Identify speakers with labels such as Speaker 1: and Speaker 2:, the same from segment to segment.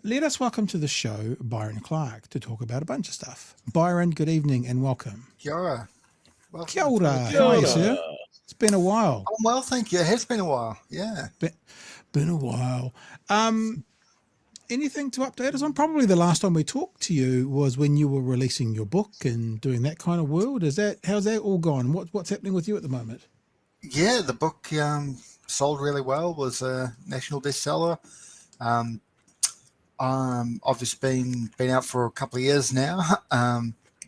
Speaker 1: let us welcome to the show Byron Clark to talk about a bunch of stuff. Byron, good evening and welcome.
Speaker 2: Kia ora.
Speaker 1: Kia ora. How are you, sir? It's been a while.
Speaker 2: Oh, well, thank you. It has been a while. Yeah.
Speaker 1: Been a while. Anything to update us on? Probably the last time we talked to you was when you were releasing your book and doing that kind of world. How's that all gone? What's happening with you at the moment?
Speaker 2: Yeah, the book sold really well, was a national bestseller. Obviously been out for a couple of years now,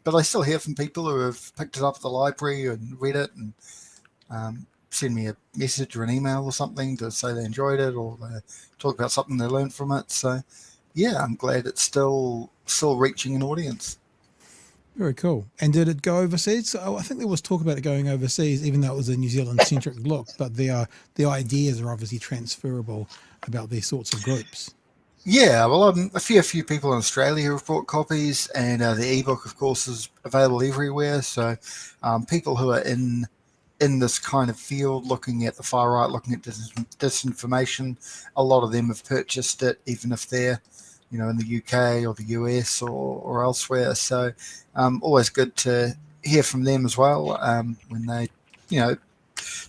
Speaker 2: but I still hear from people who have picked it up at the library and read it and send me a message or an email or something to say they enjoyed it or they talk about something they learned from it. So, yeah, I'm glad it's still reaching an audience.
Speaker 1: Very cool. And did it go overseas? So I think there was talk about it going overseas, even though it was a New Zealand-centric book, but the ideas are obviously transferable about these sorts of groups.
Speaker 2: Yeah, well, a few people in Australia have bought copies, and the ebook, of course, is available everywhere. So people who are in this kind of field, looking at the far right, looking at disinformation, a lot of them have purchased it, even if they're, in the UK or the US or elsewhere. So always good to hear from them as well when they,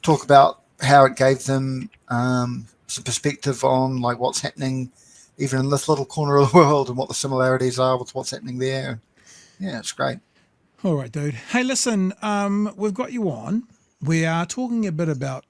Speaker 2: talk about how it gave them some perspective on like what's happening even in this little corner of the world and what the similarities are with what's happening there. Yeah, it's great.
Speaker 1: All right, dude. Hey, listen, we've got you on. We are talking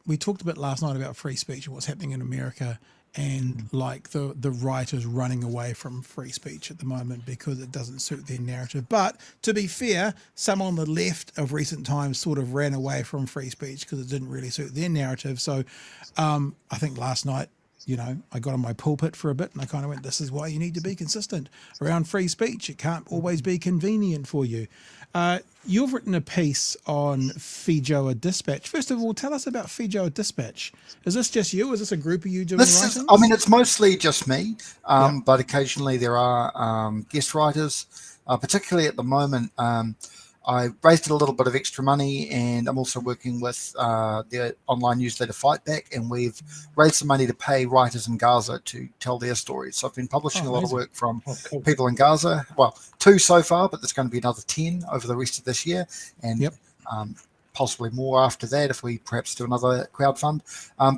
Speaker 1: we talked a bit last night about free speech and what's happening in America and like the writers running away from free speech at the moment because it doesn't suit their narrative. But to be fair, some on the left of recent times sort of ran away from free speech because it didn't really suit their narrative. So I think last night, I got on my pulpit for a bit and I kind of went, this is why you need to be consistent around free speech. It can't always be convenient for you. You've written a piece on Feijoa Dispatch. First of all, tell us about Feijoa Dispatch. Is this just you? Is this a group of you doing writing?
Speaker 2: It's mostly just me, but occasionally there are guest writers, particularly at the moment. I raised a little bit of extra money, and I'm also working with the online newsletter Fight Back, and we've raised some money to pay writers in Gaza to tell their stories. So I've been publishing a lot of work from people in Gaza. Well, 2 so far, but there's going to be another 10 over the rest of this year, and possibly more after that if we perhaps do another crowdfund.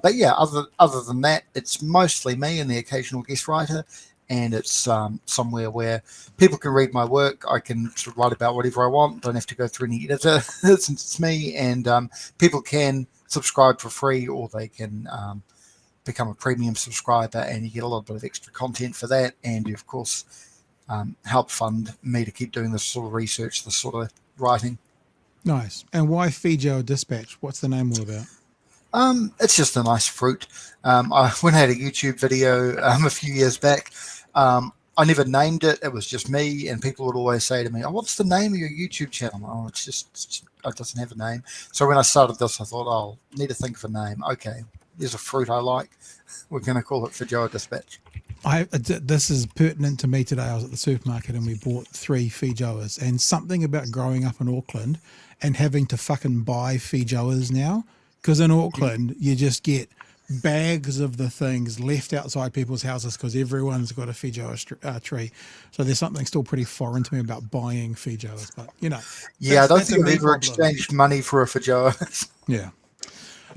Speaker 2: But yeah, other than that, it's mostly me and the occasional guest writer. And it's somewhere where people can read my work. I can sort of write about whatever I want. Don't have to go through any editor since it's me. And people can subscribe for free, or they can become a premium subscriber, and you get a little bit of extra content for that. And you, of course, help fund me to keep doing this sort of research, this sort of writing.
Speaker 1: Nice. And why Feijoa Dispatch? What's the name all about?
Speaker 2: It's just a nice fruit. I had a YouTube video a few years back. I never named it. It was just me, and people would always say to me, "Oh, what's the name of your YouTube channel?" Oh, it doesn't have a name. So when I started this, I thought, "Oh, need to think of a name." Okay, there's a fruit I like. We're going to call it Feijoa Dispatch.
Speaker 1: This is pertinent to me today. I was at the supermarket and we bought 3 feijoas, and something about growing up in Auckland and having to fucking buy feijoas now. Because in Auckland, you just get bags of the things left outside people's houses because everyone's got a feijoa tree. So there's something still pretty foreign to me about buying feijoas. But,
Speaker 2: Yeah, I don't think I've ever exchanged money for a feijoa.
Speaker 1: Yeah.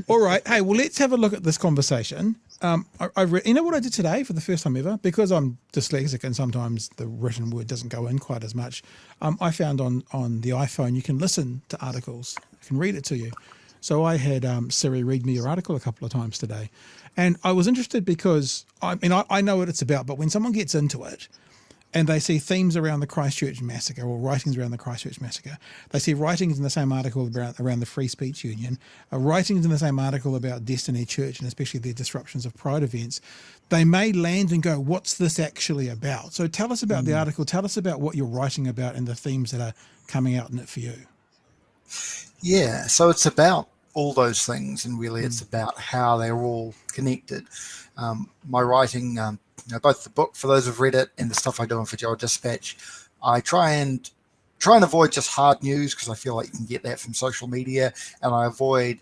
Speaker 1: All right. Hey, well, let's have a look at this conversation. You know what I did today for the first time ever? Because I'm dyslexic and sometimes the written word doesn't go in quite as much. I found on the iPhone, you can listen to articles. I can read it to you. So I had Siri read me your article a couple of times today. And I was interested because, I know what it's about, but when someone gets into it and they see themes around the Christchurch massacre or writings around the Christchurch massacre, they see writings in the same article around the Free Speech Union, writings in the same article about Destiny Church and especially the disruptions of Pride events, they may land and go, what's this actually about? So tell us about the article. Tell us about what you're writing about and the themes that are coming out in it for you.
Speaker 2: Yeah, so it's about all those things, and really it's about how they're all connected. My writing, both the book for those who've read it and the stuff I do in Feijoa Dispatch, I try and avoid just hard news because I feel like you can get that from social media, and I avoid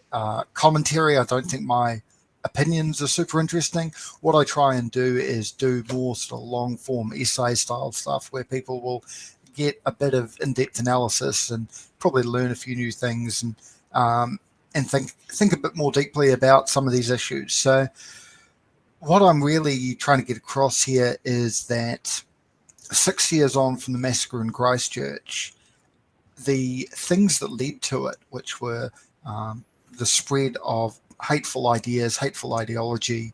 Speaker 2: commentary. I don't think my opinions are super interesting. What I try and do is do more sort of long form essay style stuff where people will get a bit of in-depth analysis and probably learn a few new things and think a bit more deeply about some of these issues. So what I'm really trying to get across here is that 6 years on from the massacre in Christchurch, the things that led to it, which were the spread of hateful ideas, hateful ideology,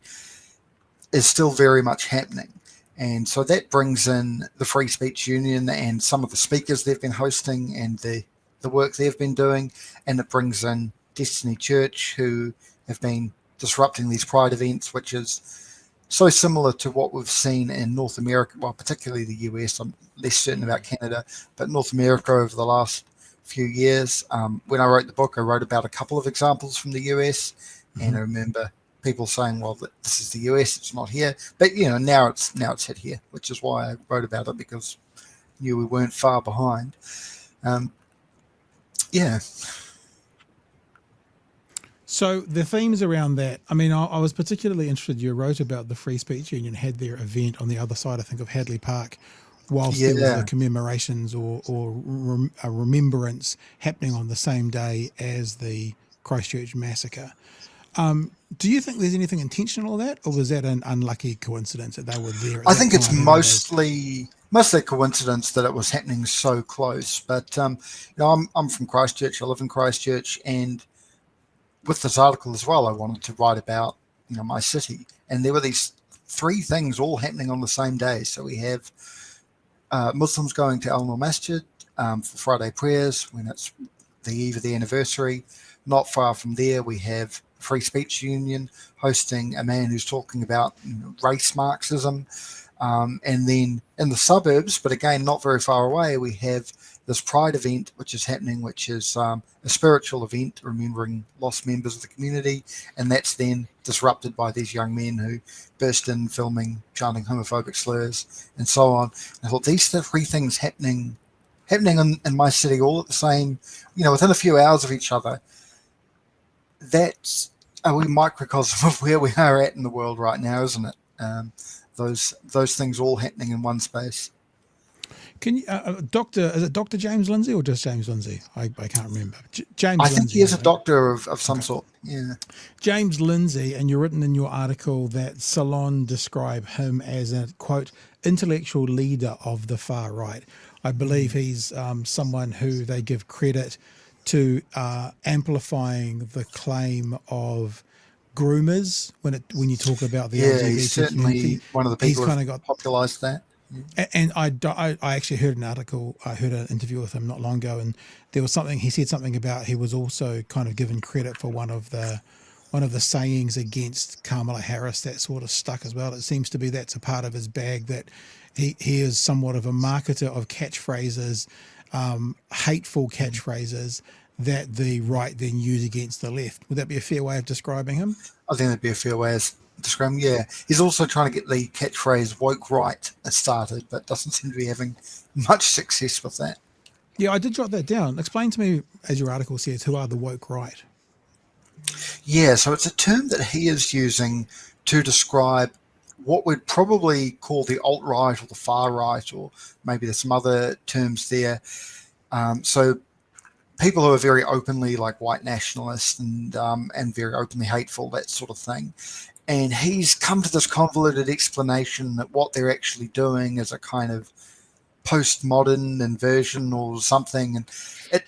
Speaker 2: is still very much happening. And so that brings in the Free Speech Union and some of the speakers they've been hosting and the work they've been doing. And it brings in Destiny Church, who have been disrupting these pride events, which is so similar to what we've seen in North America, well, particularly the US. I'm less certain about Canada, but North America over the last few years. When I wrote the book, I wrote about a couple of examples from the US, and I remember people saying, well, this is the US, it's not here. But, now it's hit here, which is why I wrote about it, because I knew we weren't far behind. Yeah.
Speaker 1: So the themes around that, I mean, I was particularly interested, you wrote about the Free Speech Union had their event on the other side, I think, of Hadley Park, whilst there was the commemorations or a remembrance happening on the same day as the Christchurch massacre. Do you think there's anything intentional in that, or was that an unlucky coincidence that they were there?
Speaker 2: I think it's mostly a coincidence that it was happening so close. But I'm from Christchurch. I live in Christchurch, and with this article as well, I wanted to write about my city, and there were these three things all happening on the same day. So we have Muslims going to Al Noor Masjid for Friday prayers when it's the eve of the anniversary. Not far from there, we have Free Speech Union hosting a man who's talking about race Marxism. And then in the suburbs, but again, not very far away, we have this Pride event, which is happening, which is a spiritual event remembering lost members of the community. And that's then disrupted by these young men who burst in filming, chanting homophobic slurs and so on. And I thought these three things happening in my city all at the same, within a few hours of each other. That's a wee microcosm of where we are at in the world right now, isn't it? Those things all happening in one space.
Speaker 1: Can you, is it Dr. James Lindsay or just James Lindsay? I can't remember. James.
Speaker 2: I think
Speaker 1: Lindsay,
Speaker 2: he is a doctor of some sort. Yeah.
Speaker 1: James Lindsay, and you're written in your article that Salon describe him as a, quote, intellectual leader of the far right. I believe he's someone who they give credit to amplifying the claim of groomers when you talk about the LGBT
Speaker 2: he's certainly
Speaker 1: community.
Speaker 2: One of the people who got popularized that.
Speaker 1: And I actually heard an article, I heard an interview with him not long ago, and there was something, he said something about he was also kind of given credit for one of the sayings against Kamala Harris that sort of stuck as well. It seems to be that's a part of his bag, that he is somewhat of a marketer of catchphrases, hateful catchphrases that the right then use against the left. Would that be a fair way of describing him?
Speaker 2: I think that'd be a fair way of describing him, yeah. He's also trying to get the catchphrase woke right started, but doesn't seem to be having much success with that.
Speaker 1: Yeah, I did jot that down. Explain to me, as your article says, who are the woke right?
Speaker 2: Yeah, so it's a term that he is using to describe what we'd probably call the alt-right or the far right, or maybe there's some other terms there. So people who are very openly like white nationalists and very openly hateful, that sort of thing. And he's come to this convoluted explanation that what they're actually doing is a kind of postmodern inversion or something. And I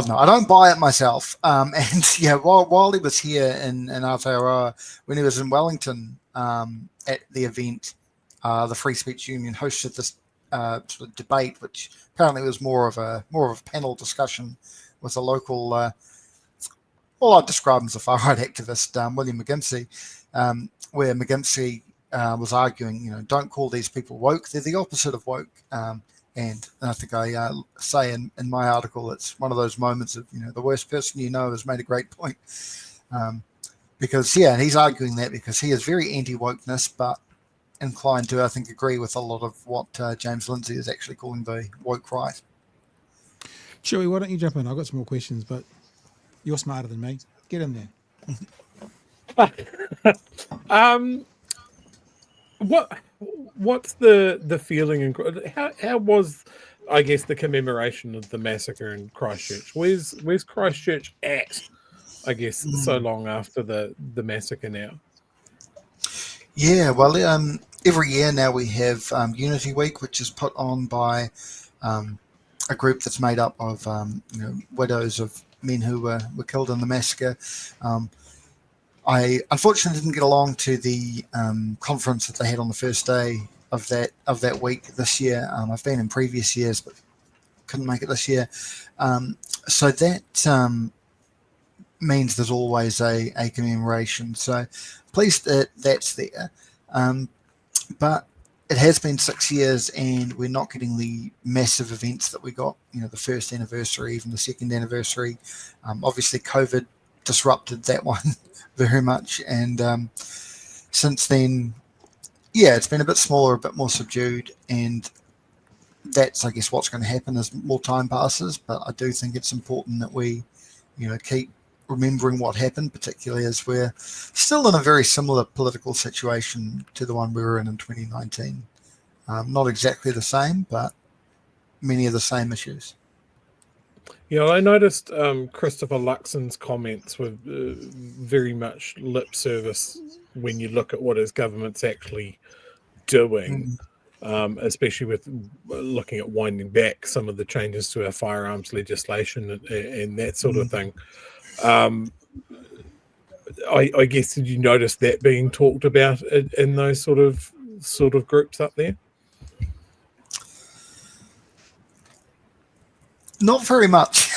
Speaker 2: don't know, I don't buy it myself. And yeah, while he was here in Aotearoa, when he was in Wellington at the event, the Free Speech Union hosted this sort of debate, which apparently was more of a panel discussion with a local, well, I'd describe him as a far-right activist, William McGinty, where McGinty was arguing, don't call these people woke, they're the opposite of woke. And I think I say in my article, it's one of those moments of, the worst person you know has made a great point. Because, yeah, he's arguing that because he is very anti-wokeness, but inclined to, I think, agree with a lot of what James Lindsay is actually calling the woke right.
Speaker 1: Chewie, why don't you jump in? I've got some more questions, but you're smarter than me. Get in there.
Speaker 3: um, what's the feeling and how was, I guess, the commemoration of the massacre in Christchurch? Where's Christchurch at, I guess, so long after the massacre now?
Speaker 2: Yeah, well, every year now we have Unity Week, which is put on by a group that's made up of widows of men who were killed in the massacre. I unfortunately didn't get along to the conference that they had on the first day of that week this year. I've been in previous years, but couldn't make it this year. So that means there's always a commemoration. So pleased that that's there. But it has been 6 years and we're not getting the massive events that we got, the first anniversary, even the second anniversary. Obviously, COVID disrupted that one very much. And since then, yeah, it's been a bit smaller, a bit more subdued. And that's, I guess, what's going to happen as more time passes. But I do think it's important that we, keep remembering what happened, particularly as we're still in a very similar political situation to the one we were in 2019. Not exactly the same, but many of the same issues.
Speaker 3: Yeah, I noticed Christopher Luxon's comments were very much lip service when you look at what his government's actually doing, especially with looking at winding back some of the changes to our firearms legislation and that sort of thing. I guess, did you notice that being talked about in those sort of groups up there?
Speaker 2: Not very much,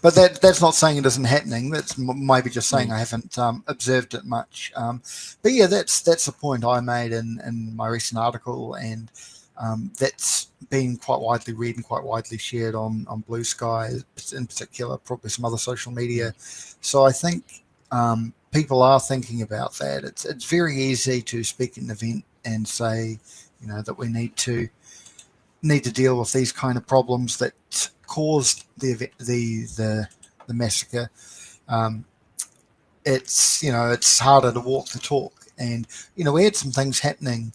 Speaker 2: but that's not saying it isn't happening. That's maybe just saying I haven't observed it much. But yeah, that's the point I made in my recent article, and that's been quite widely read and quite widely shared on Blue Sky in particular, probably some other social media. So I think people are thinking about that. It's very easy to speak at an event and say, that we need to deal with these kind of problems that caused the massacre. It's harder to walk the talk, and we had some things happening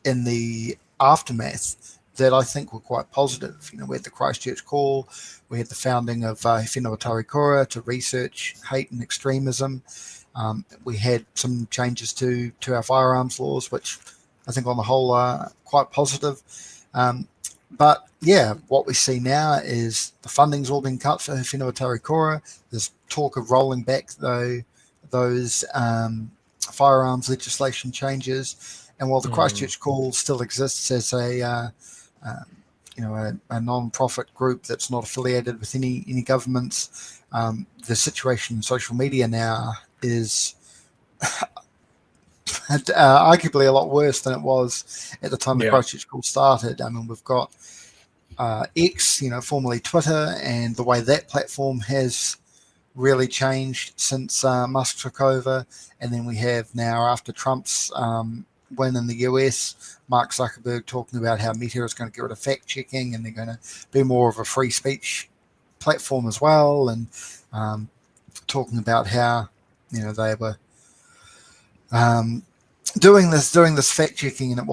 Speaker 2: in the aftermath that I think were quite positive. We had the Christchurch call, we had the founding of Whenua Tarikura to research hate and extremism. We had some changes to our firearms laws, which I think on the whole are quite positive. But yeah, what we see now is the funding's all been cut for Whenua Tarikura. There's talk of rolling back those firearms legislation changes. And while the Christchurch call still exists as a non-profit group that's not affiliated with any governments, the situation in social media now is arguably a lot worse than it was at the time the Christchurch call started. I mean, we've got X, formerly Twitter, and the way that platform has really changed since Musk took over. And then we have now, after Trump's win in the US, Mark Zuckerberg talking about how Meta is going to get rid of fact checking and they're going to be more of a free speech platform as well, and talking about how they were doing this fact checking and it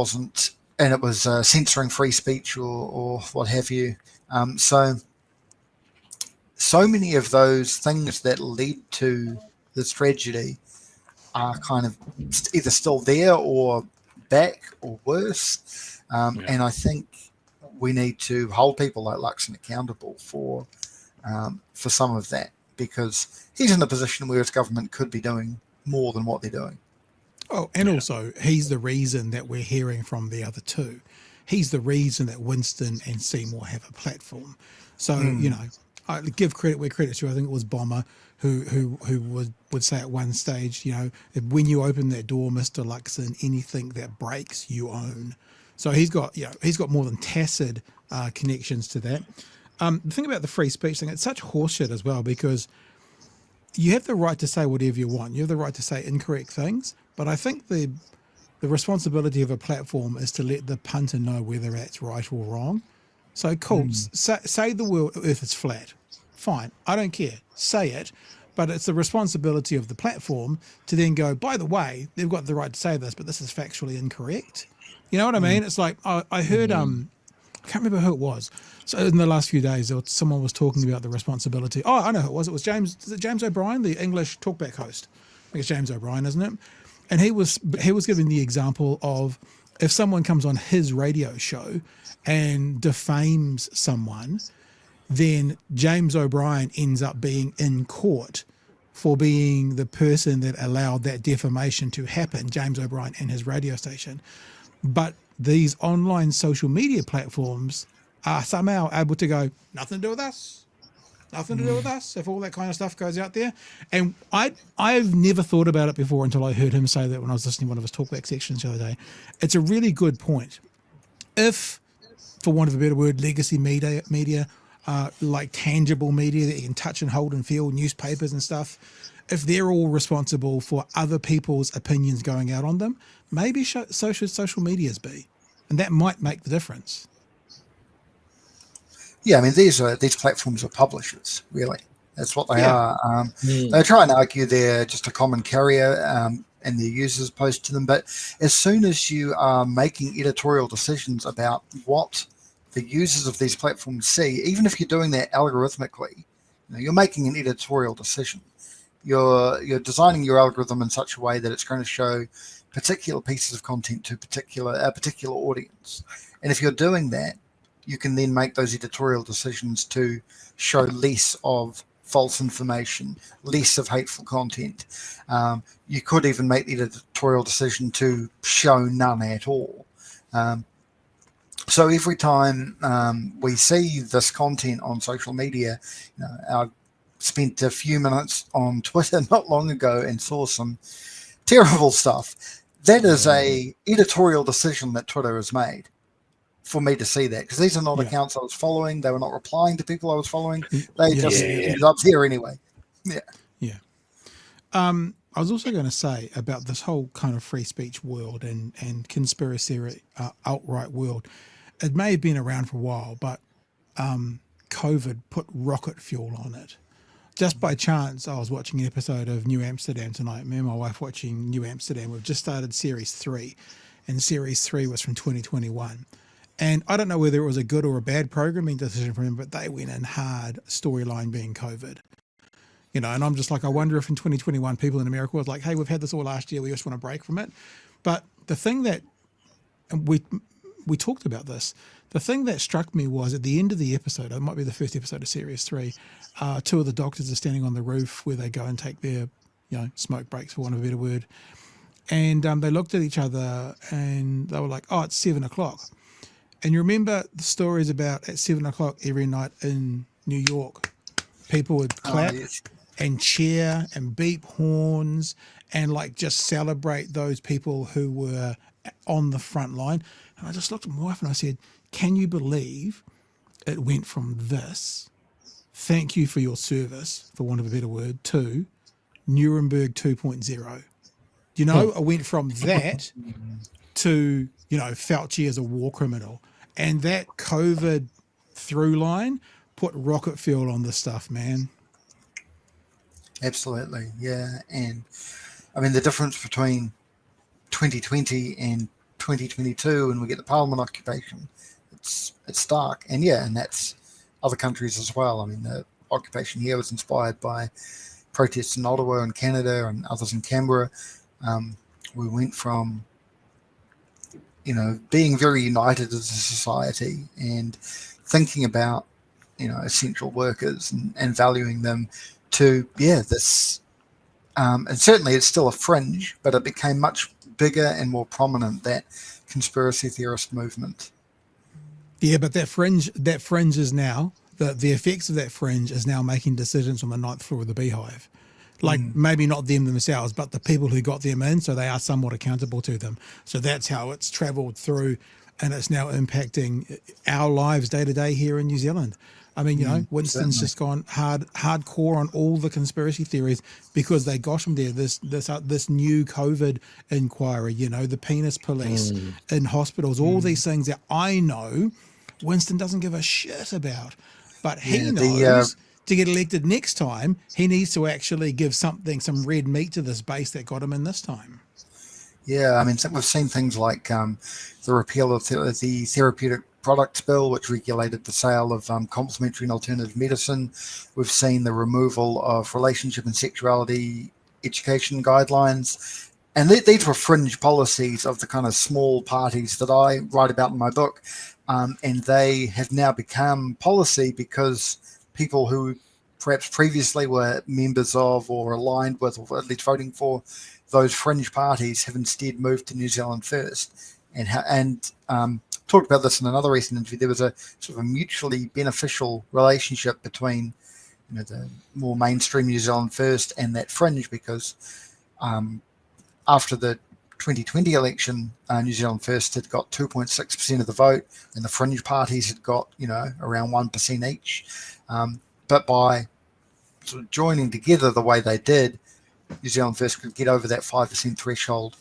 Speaker 2: was censoring free speech or what have you. So many of those things that led to this tragedy are kind of either still there or back or worse. And I think we need to hold people like Luxon accountable for some of that, because he's in a position where his government could be doing more than what they're doing.
Speaker 1: Oh, and also he's the reason that we're hearing from the other two. He's the reason that Winston and Seymour have a platform. So, I give credit where credit's due. I think it was Bomber who would say at one stage, when you open that door, Mr. Luxon, anything that breaks, you own. So he's got more than tacit connections to that. The thing about the free speech thing, it's such horseshit as well, because you have the right to say whatever you want. You have the right to say incorrect things, but I think the responsibility of a platform is to let the punter know whether that's right or wrong. So cool, say the world Earth is flat. Fine, I don't care. Say it, but it's the responsibility of the platform to then go, by the way, they've got the right to say this, but this is factually incorrect. You know what I mean? It's like, I heard, I can't remember who it was. So in the last few days, someone was talking about the responsibility. Oh, I know who it was. It was James. Is it James O'Brien, the English talkback host? I think it's James O'Brien, isn't it? And he was giving the example of if someone comes on his radio show and defames someone, then James O'Brien ends up being in court for being the person that allowed that defamation to happen, James O'Brien and his radio station. But these online social media platforms are somehow able to go, nothing to do with us, nothing to do with us, if all that kind of stuff goes out there. And I've never thought about it before until I heard him say that when I was listening to one of his talkback sections the other day. It's a really good point. If, for want of a better word, legacy media, like tangible media that you can touch and hold and feel, newspapers and stuff, if they're all responsible for other people's opinions going out on them, maybe so should social medias be. And that might make the difference.
Speaker 2: Yeah, I mean, these platforms are publishers, really. That's what they are. They try and argue they're just a common carrier and their users post to them. But as soon as you are making editorial decisions about what the users of these platforms see, even if you're doing that algorithmically, you're making an editorial decision. You're designing your algorithm in such a way that it's going to show particular pieces of content to a particular audience. And if you're doing that, you can then make those editorial decisions to show less of false information, less of hateful content. You could even make the editorial decision to show none at all. So every time we see this content on social media, I spent a few minutes on Twitter not long ago and saw some terrible stuff. That is a editorial decision that Twitter has made for me to see that, because these are not accounts I was following. They were not replying to people I was following. They just ended up there anyway. Yeah.
Speaker 1: I was also going to say about this whole kind of free speech world and conspiracy outright world. It may have been around for a while, but COVID put rocket fuel on it. Just by chance, I was watching an episode of New Amsterdam tonight. Me and my wife watching New Amsterdam. We've just started series 3, and series 3 was from 2021. And I don't know whether it was a good or a bad programming decision for him, but they went in hard, storyline being COVID. And I'm just like, I wonder if in 2021 people in America was like, hey, we've had this all last year, we just want to break from it. But the thing that, and we talked about this, the thing that struck me was at the end of the episode, it might be the first episode of series 3, 2 of the doctors are standing on the roof where they go and take their, smoke breaks, for want of a better word. And they looked at each other and they were like, oh, it's 7 o'clock. And you remember the stories about at 7 o'clock every night in New York, people would clap and cheer and beep horns and like just celebrate those people who were on the front line. And I just looked at my wife and I said, can you believe it went from this, thank you for your service, for want of a better word, to Nuremberg 2.0? I went from that to, Fauci as a war criminal. And that COVID through line put rocket fuel on this stuff, man.
Speaker 2: Absolutely, yeah. And I mean, the difference between 2020 and 2022, when we get the Parliament occupation, it's stark. And and that's other countries as well. I mean, the occupation here was inspired by protests in Ottawa and Canada and others in Canberra. We went from being very united as a society and thinking about, essential workers and valuing them to, this, and certainly it's still a fringe, but it became much bigger and more prominent, that conspiracy theorist movement.
Speaker 1: Yeah, but that fringe is now, the effects of that fringe is now making decisions on the 9th floor of the Beehive. Like maybe not them themselves, but the people who got them in, so they are somewhat accountable to them. So that's how it's travelled through, and it's now impacting our lives day to day here in New Zealand. I mean, Winston's just gone hardcore on all the conspiracy theories because they got him there. This new COVID inquiry, the penis police in hospitals, all these things that I know Winston doesn't give a shit about, but he knows to get elected next time, he needs to actually give some red meat to this base that got him in this time.
Speaker 2: Yeah, I mean, so we've seen things like the repeal of the Therapeutic Products Bill, which regulated the sale of complementary and alternative medicine. We've seen the removal of relationship and sexuality education guidelines. And these were fringe policies of the kind of small parties that I write about in my book. And they have now become policy because people who perhaps previously were members of or aligned with or at least voting for those fringe parties have instead moved to New Zealand First. And talked about this in another recent interview. There was a sort of a mutually beneficial relationship between the more mainstream New Zealand First and that fringe, because after the 2020 election, New Zealand First had got 2.6% of the vote, and the fringe parties had got around 1% each. But by sort of joining together the way they did, New Zealand First could get over that 5% threshold.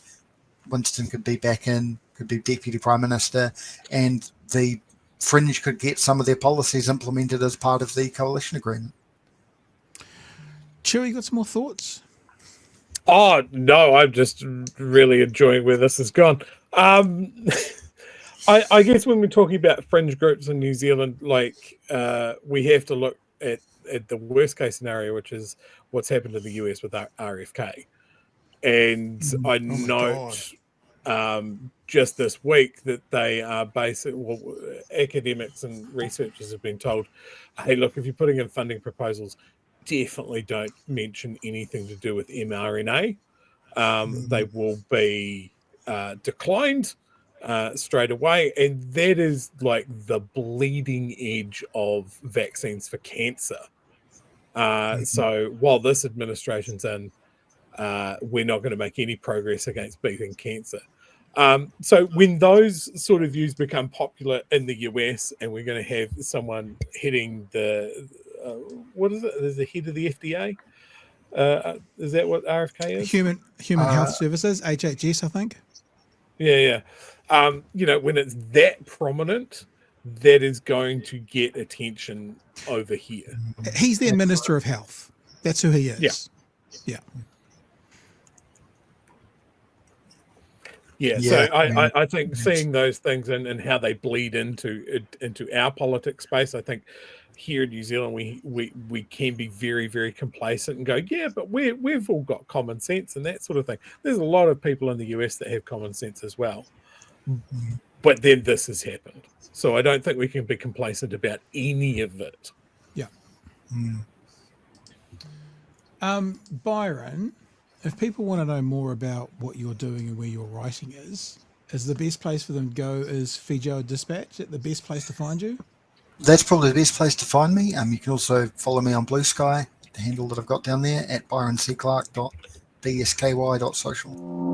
Speaker 2: Winston could be back in, could be Deputy Prime Minister, and the fringe could get some of their policies implemented as part of the coalition agreement.
Speaker 1: Chewie, you got some more thoughts?
Speaker 3: Oh, no, I'm just really enjoying where this has gone. I guess when we're talking about fringe groups in New Zealand, we have to look at the worst case scenario, which is what's happened in the US with RFK. And I note just this week that they are academics and researchers have been told, hey, look, if you're putting in funding proposals, definitely don't mention anything to do with mRNA. They will be declined straight away. And that is like the bleeding edge of vaccines for cancer. So while this administration's in, we're not going to make any progress against beating cancer. So when those sort of views become popular in the US, and we're going to have someone heading the what is it? There's the head of the FDA. Is that what RFK is?
Speaker 1: Human Health Services, HHS, I think.
Speaker 3: Yeah. When it's that prominent, that is going to get attention over here.
Speaker 1: He's their Minister of Health. That's who he is. Yeah.
Speaker 3: So I think seeing those things and how they bleed into our politics space, I think here in New Zealand we can be very, very complacent and go, yeah, but we've all got common sense and that sort of thing. There's a lot of people in the US that have common sense as well. But then this has happened. So I don't think we can be complacent about any of it.
Speaker 1: Yeah. Byron, if people want to know more about what you're doing and where your writing is the best place for them to go is Fijo Dispatch? Is that the best place to find you?
Speaker 2: That's probably the best place to find me. You can also follow me on Blue Sky, the handle that I've got down there, at byronclark.bsky.social.